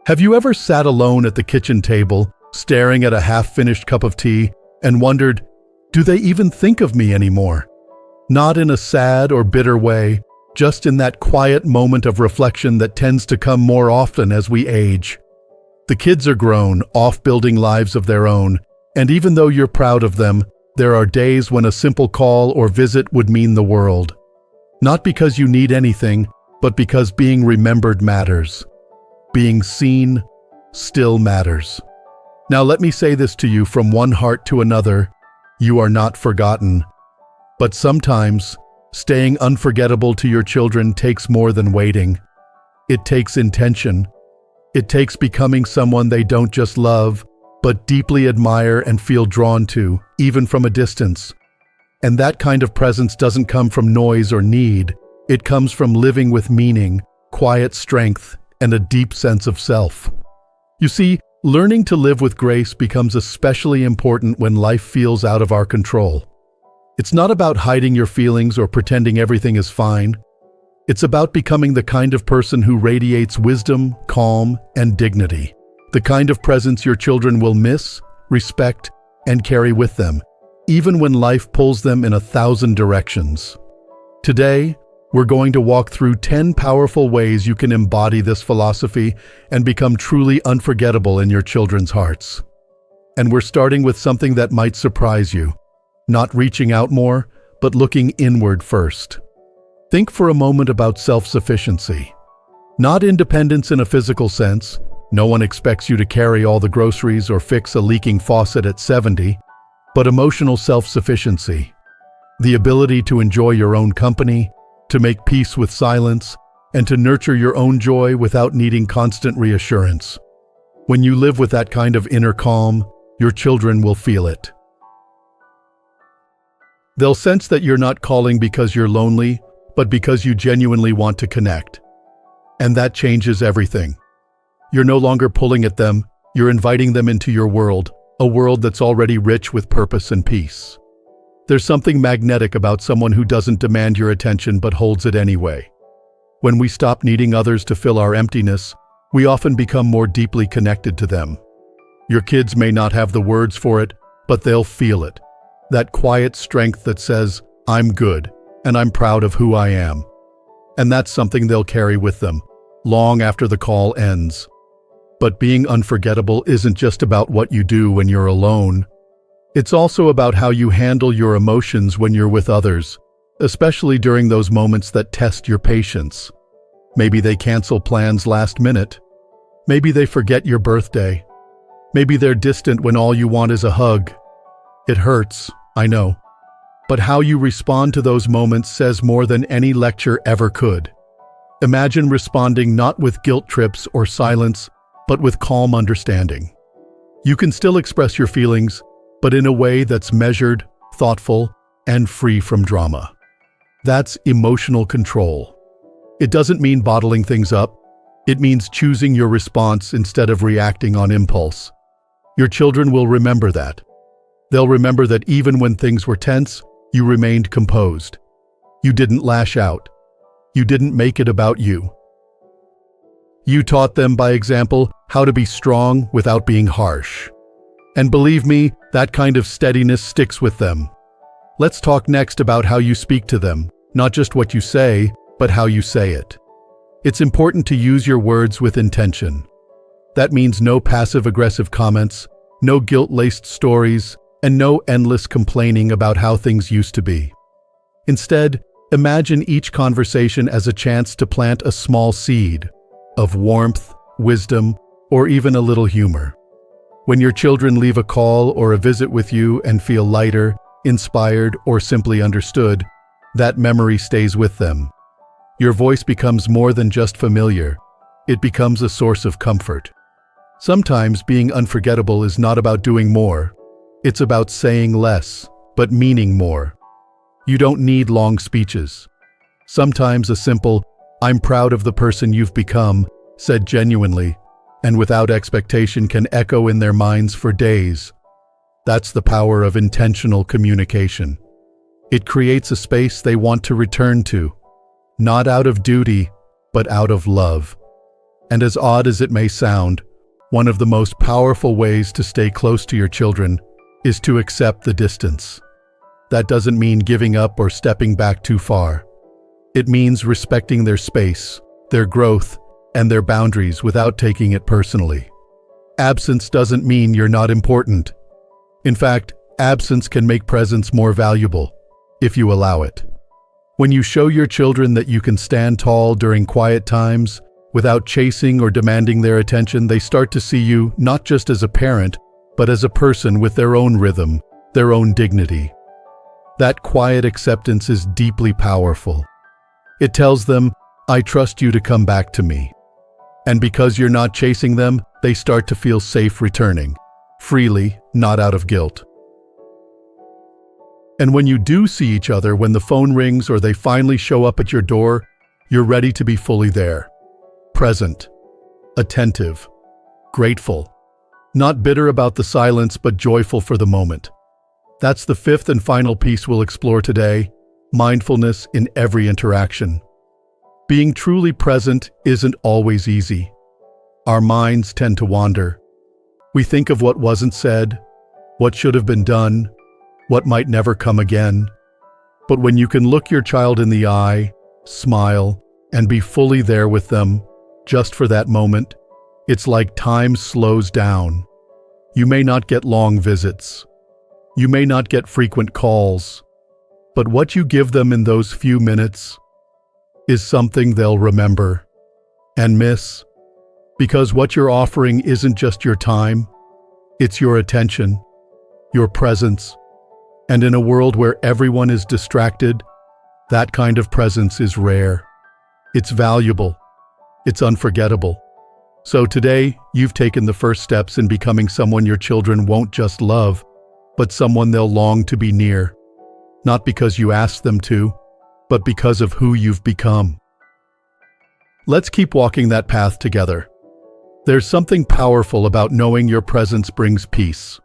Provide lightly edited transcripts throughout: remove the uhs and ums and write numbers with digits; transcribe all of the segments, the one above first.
Have you ever sat alone at the kitchen table, staring at a half-finished cup of tea, and wondered, do they even think of me anymore? Not in a sad or bitter way, just in that quiet moment of reflection that tends to come more often as we age. The kids are grown, off building lives of their own, and even though you're proud of them, there are days when a simple call or visit would mean the world. Not because you need anything, but because being remembered matters. Being seen still matters. Now let me say this to you from one heart to another, you are not forgotten. But sometimes, staying unforgettable to your children takes more than waiting. It takes intention. It takes becoming someone they don't just love, but deeply admire and feel drawn to, even from a distance. And that kind of presence doesn't come from noise or need. It comes from living with meaning, quiet strength, and a deep sense of self. You see, learning to live with grace becomes especially important when life feels out of our control. It's not about hiding your feelings or pretending everything is fine. It's about becoming the kind of person who radiates wisdom, calm, and dignity. The kind of presence your children will miss, respect, and carry with them, even when life pulls them in 1,000 directions. Today, we're going to walk through 10 powerful ways you can embody this philosophy and become truly unforgettable in your children's hearts. And we're starting with something that might surprise you. Not reaching out more, but looking inward first. Think for a moment about self-sufficiency. Not independence in a physical sense. No one expects you to carry all the groceries or fix a leaking faucet at 70, but emotional self-sufficiency. The ability to enjoy your own company, to make peace with silence, and to nurture your own joy without needing constant reassurance. When you live with that kind of inner calm, your children will feel it. They'll sense that you're not calling because you're lonely, but because you genuinely want to connect. And that changes everything. You're no longer pulling at them, you're inviting them into your world, a world that's already rich with purpose and peace. There's something magnetic about someone who doesn't demand your attention but holds it anyway. When we stop needing others to fill our emptiness, we often become more deeply connected to them. Your kids may not have the words for it, but they'll feel it. That quiet strength that says, I'm good, and I'm proud of who I am. And that's something they'll carry with them, long after the call ends. But being unforgettable isn't just about what you do when you're alone. It's also about how you handle your emotions when you're with others, especially during those moments that test your patience. Maybe they cancel plans last minute. Maybe they forget your birthday. Maybe they're distant when all you want is a hug. It hurts, I know. But how you respond to those moments says more than any lecture ever could. Imagine responding not with guilt trips or silence, but with calm understanding. You can still express your feelings, but in a way that's measured, thoughtful, and free from drama. That's emotional control. It doesn't mean bottling things up. It means choosing your response instead of reacting on impulse. Your children will remember that. They'll remember that even when things were tense, you remained composed. You didn't lash out. You didn't make it about you. You taught them, by example, how to be strong without being harsh. And believe me, that kind of steadiness sticks with them. Let's talk next about how you speak to them, not just what you say, but how you say it. It's important to use your words with intention. That means no passive-aggressive comments, no guilt-laced stories, and no endless complaining about how things used to be. Instead, imagine each conversation as a chance to plant a small seed of warmth, wisdom, or even a little humor. When your children leave a call or a visit with you and feel lighter, inspired, or simply understood, that memory stays with them. Your voice becomes more than just familiar. It becomes a source of comfort. Sometimes being unforgettable is not about doing more. It's about saying less, but meaning more. You don't need long speeches. Sometimes a simple, I'm proud of the person you've become, said genuinely, and without expectation can echo in their minds for days. That's the power of intentional communication. It creates a space they want to return to, not out of duty, but out of love. And as odd as it may sound, one of the most powerful ways to stay close to your children is to accept the distance. That doesn't mean giving up or stepping back too far. It means respecting their space, their growth, and their boundaries without taking it personally. Absence doesn't mean you're not important. In fact, absence can make presence more valuable, if you allow it. When you show your children that you can stand tall during quiet times, without chasing or demanding their attention, they start to see you not just as a parent, but as a person with their own rhythm, their own dignity. That quiet acceptance is deeply powerful. It tells them, I trust you to come back to me. And because you're not chasing them, they start to feel safe returning, freely, not out of guilt. And when you do see each other, when the phone rings or they finally show up at your door, you're ready to be fully there. Present, attentive, grateful, not bitter about the silence but joyful for the moment. That's the fifth and final piece we'll explore today, mindfulness in every interaction. Being truly present isn't always easy. Our minds tend to wander. We think of what wasn't said, what should have been done, what might never come again. But when you can look your child in the eye, smile, and be fully there with them, just for that moment, it's like time slows down. You may not get long visits. You may not get frequent calls. But what you give them in those few minutes is something they'll remember and miss. Because what you're offering isn't just your time, it's your attention, your presence. And in a world where everyone is distracted, that kind of presence is rare. It's valuable. It's unforgettable. So today, you've taken the first steps in becoming someone your children won't just love, but someone they'll long to be near. Not because you asked them to, but because of who you've become. Let's keep walking that path together. There's something powerful about knowing your presence brings peace.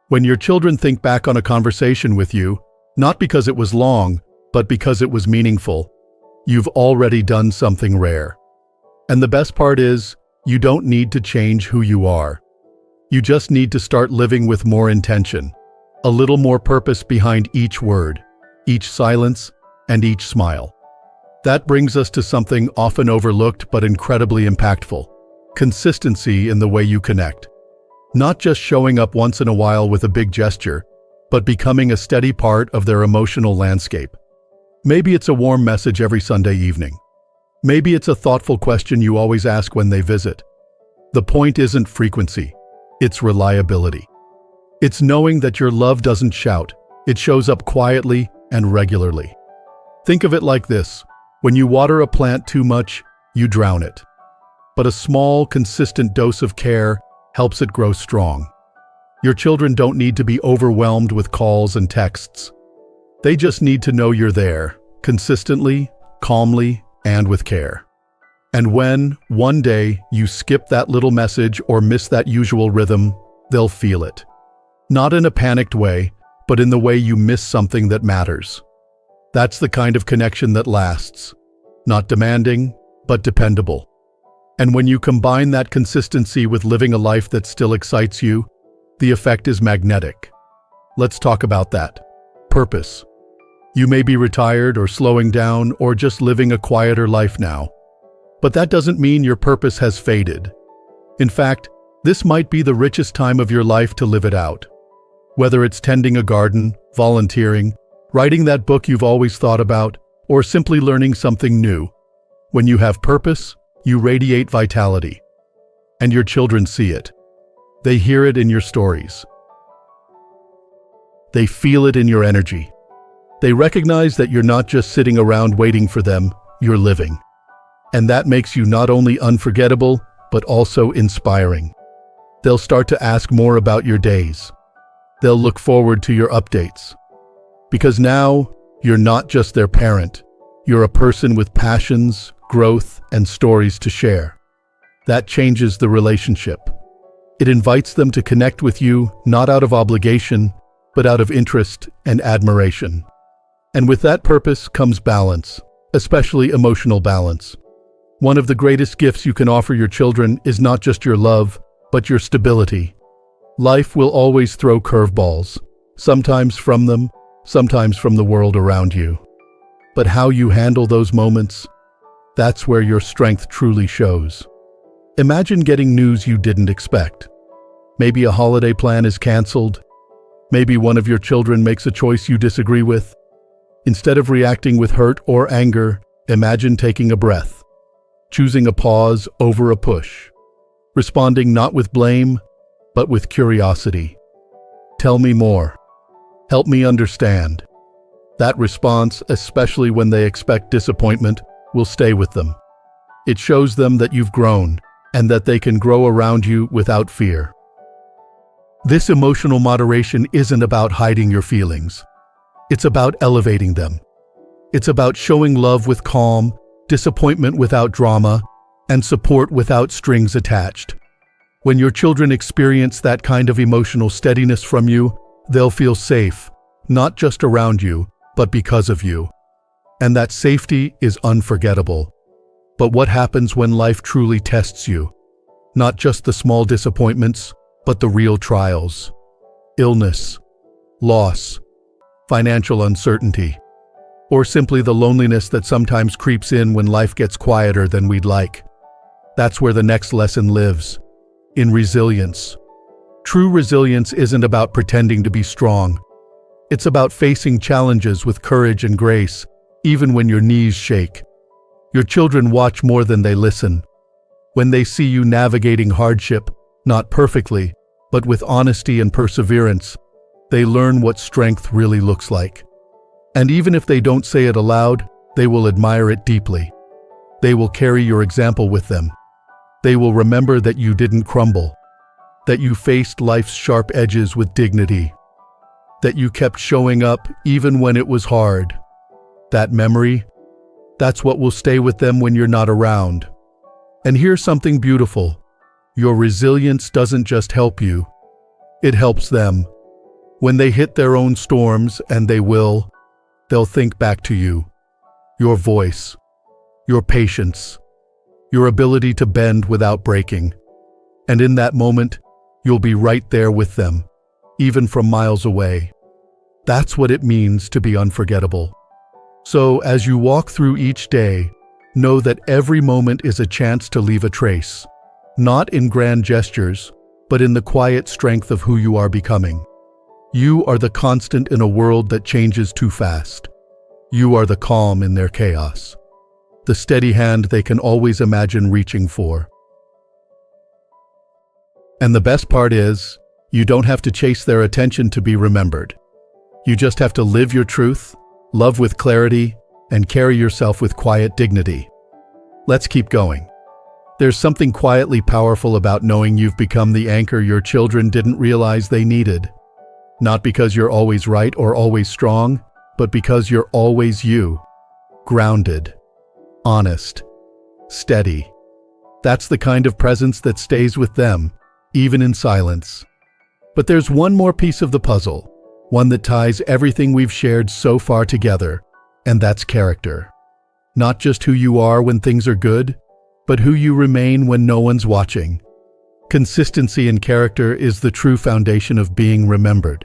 When your children think back on a conversation with you, not because it was long, but because it was meaningful, you've already done something rare. And the best part is, you don't need to change who you are. You just need to start living with more intention, a little more purpose behind each word, each silence, and each smile. That brings us to something often overlooked but incredibly impactful: consistency in the way you connect. Not just showing up once in a while with a big gesture, but becoming a steady part of their emotional landscape. Maybe it's a warm message every Sunday evening. Maybe it's a thoughtful question you always ask when they visit. The point isn't frequency, it's reliability. It's knowing that your love doesn't shout, it shows up quietly and regularly. Think of it like this: when you water a plant too much, you drown it. But a small, consistent dose of care helps it grow strong. Your children don't need to be overwhelmed with calls and texts. They just need to know you're there, consistently, calmly, and with care. And when, one day, you skip that little message or miss that usual rhythm, they'll feel it. Not in a panicked way, but in the way you miss something that matters. That's the kind of connection that lasts. Not demanding, but dependable. And when you combine that consistency with living a life that still excites you, the effect is magnetic. Let's talk about that. Purpose. You may be retired or slowing down or just living a quieter life now. But that doesn't mean your purpose has faded. In fact, this might be the richest time of your life to live it out. Whether it's tending a garden, volunteering, writing that book you've always thought about, or simply learning something new, when you have purpose, you radiate vitality. And your children see it. They hear it in your stories. They feel it in your energy. They recognize that you're not just sitting around waiting for them, you're living. And that makes you not only unforgettable, but also inspiring. They'll start to ask more about your days. They'll look forward to your updates. Because now, you're not just their parent. You're a person with passions, growth, and stories to share. That changes the relationship. It invites them to connect with you, not out of obligation, but out of interest and admiration. And with that purpose comes balance, especially emotional balance. One of the greatest gifts you can offer your children is not just your love, but your stability. Life will always throw curveballs, sometimes from them, sometimes from the world around you. But how you handle those moments, that's where your strength truly shows. Imagine getting news you didn't expect. Maybe a holiday plan is canceled. Maybe one of your children makes a choice you disagree with. Instead of reacting with hurt or anger, imagine taking a breath, choosing a pause over a push, responding not with blame, but with curiosity. Tell me more. Help me understand. That response, especially when they expect disappointment, will stay with them. It shows them that you've grown and that they can grow around you without fear. This emotional moderation isn't about hiding your feelings. It's about elevating them. It's about showing love with calm, disappointment without drama, and support without strings attached. When your children experience that kind of emotional steadiness from you, they'll feel safe, not just around you, but because of you. And that safety is unforgettable. But what happens when life truly tests you? Not just the small disappointments, but the real trials. Illness, loss, financial uncertainty, or simply the loneliness that sometimes creeps in when life gets quieter than we'd like. That's where the next lesson lives, in resilience. True resilience isn't about pretending to be strong. It's about facing challenges with courage and grace, even when your knees shake. Your children watch more than they listen. When they see you navigating hardship, not perfectly, but with honesty and perseverance, they learn what strength really looks like. And even if they don't say it aloud, they will admire it deeply. They will carry your example with them. They will remember that you didn't crumble, that you faced life's sharp edges with dignity, that you kept showing up even when it was hard. That memory, that's what will stay with them when you're not around. And here's something beautiful. Your resilience doesn't just help you, it helps them. When they hit their own storms, and they will, they'll think back to you. Your voice, your patience, your ability to bend without breaking. And in that moment, you'll be right there with them, even from miles away. That's what it means to be unforgettable. So as you walk through each day, know that every moment is a chance to leave a trace, not in grand gestures, but in the quiet strength of who you are becoming. You are the constant in a world that changes too fast. You are the calm in their chaos, the steady hand they can always imagine reaching for. And the best part is, you don't have to chase their attention to be remembered. You just have to live your truth, love with clarity, and carry yourself with quiet dignity. Let's keep going. There's something quietly powerful about knowing you've become the anchor your children didn't realize they needed. Not because you're always right or always strong, but because you're always you. Grounded, honest, steady. That's the kind of presence that stays with them, even in silence. But there's one more piece of the puzzle, one that ties everything we've shared so far together, and that's character. Not just who you are when things are good, but who you remain when no one's watching. Consistency in character is the true foundation of being remembered.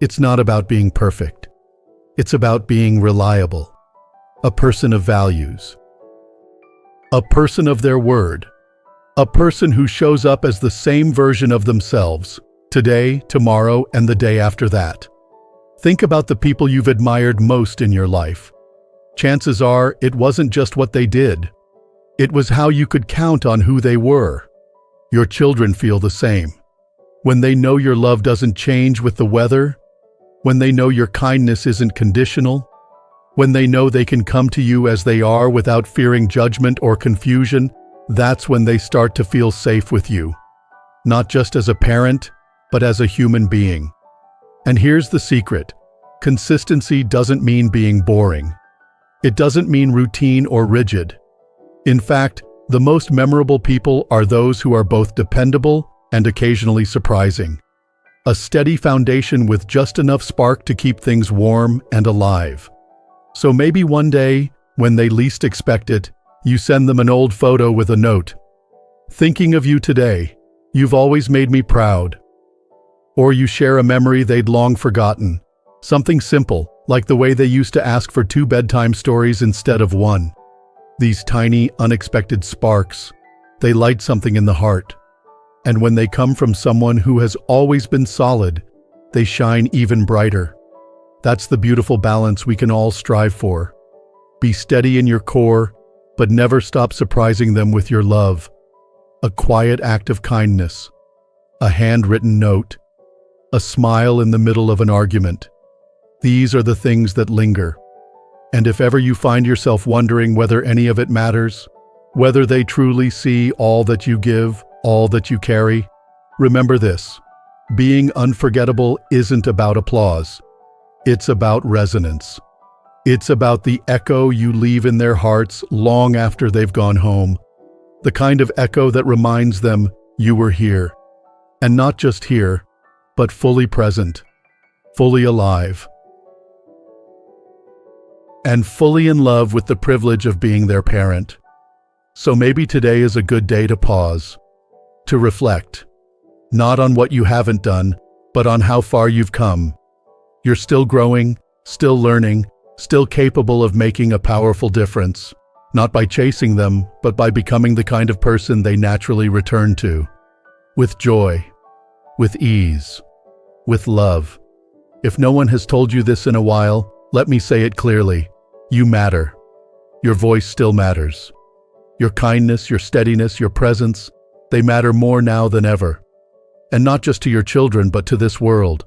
It's not about being perfect. It's about being reliable. A person of values. A person of their word. A person who shows up as the same version of themselves, today, tomorrow, and the day after that. Think about the people you've admired most in your life. Chances are, it wasn't just what they did. It was how you could count on who they were. Your children feel the same. When they know your love doesn't change with the weather, when they know your kindness isn't conditional, when they know they can come to you as they are without fearing judgment or confusion, that's when they start to feel safe with you. Not just as a parent, but as a human being. And here's the secret. Consistency doesn't mean being boring. It doesn't mean routine or rigid. In fact, the most memorable people are those who are both dependable and occasionally surprising. A steady foundation with just enough spark to keep things warm and alive. So maybe one day, when they least expect it, You send them an old photo with a note. Thinking of you today. You've always made me proud. Or you share a memory they'd long forgotten. Something simple, like the way they used to ask for 2 bedtime stories instead of 1. These tiny, unexpected sparks, they light something in the heart. And when they come from someone who has always been solid, they shine even brighter. That's the beautiful balance we can all strive for. Be steady in your core, but never stop surprising them with your love. A quiet act of kindness, a handwritten note, a smile in the middle of an argument. These are the things that linger. And if ever you find yourself wondering whether any of it matters, whether they truly see all that you give, all that you carry, remember this: being unforgettable isn't about applause. It's about resonance. It's about the echo you leave in their hearts long after they've gone home. The kind of echo that reminds them you were here. And not just here, but fully present, fully alive, and fully in love with the privilege of being their parent. So maybe today is a good day to pause, to reflect, not on what you haven't done, but on how far you've come. You're still growing, still learning, still capable of making a powerful difference, not by chasing them, but by becoming the kind of person they naturally return to, with joy, with ease, with love. If no one has told you this in a while, let me say it clearly. You matter. Your voice still matters. Your kindness, your steadiness, your presence, they matter more now than ever. And not just to your children, but to this world.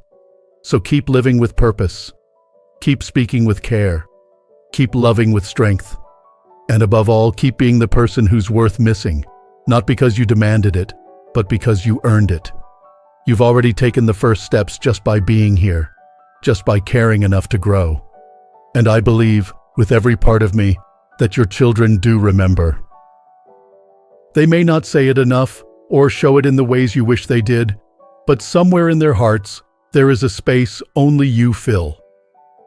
So keep living with purpose. Keep speaking with care. Keep loving with strength. And above all, keep being the person who's worth missing, not because you demanded it, but because you earned it. You've already taken the first steps just by being here, just by caring enough to grow. And I believe, with every part of me, that your children do remember. They may not say it enough, or show it in the ways you wish they did, but somewhere in their hearts, there is a space only you fill.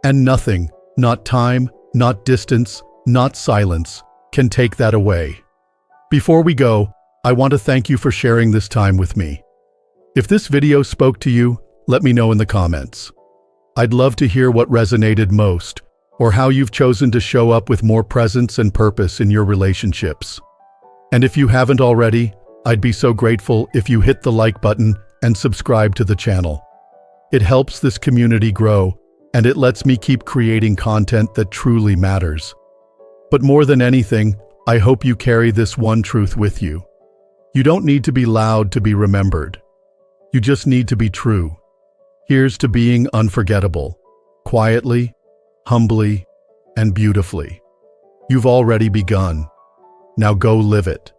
And nothing, not time, not distance, not silence, can take that away. Before we go, I want to thank you for sharing this time with me. If this video spoke to you, let me know in the comments. I'd love to hear what resonated most, or how you've chosen to show up with more presence and purpose in your relationships. And if you haven't already, I'd be so grateful if you hit the like button and subscribe to the channel. It helps this community grow, and it lets me keep creating content that truly matters. But more than anything, I hope you carry this one truth with you. You don't need to be loud to be remembered. You just need to be true. Here's to being unforgettable, quietly, humbly, and beautifully. You've already begun. Now go live it.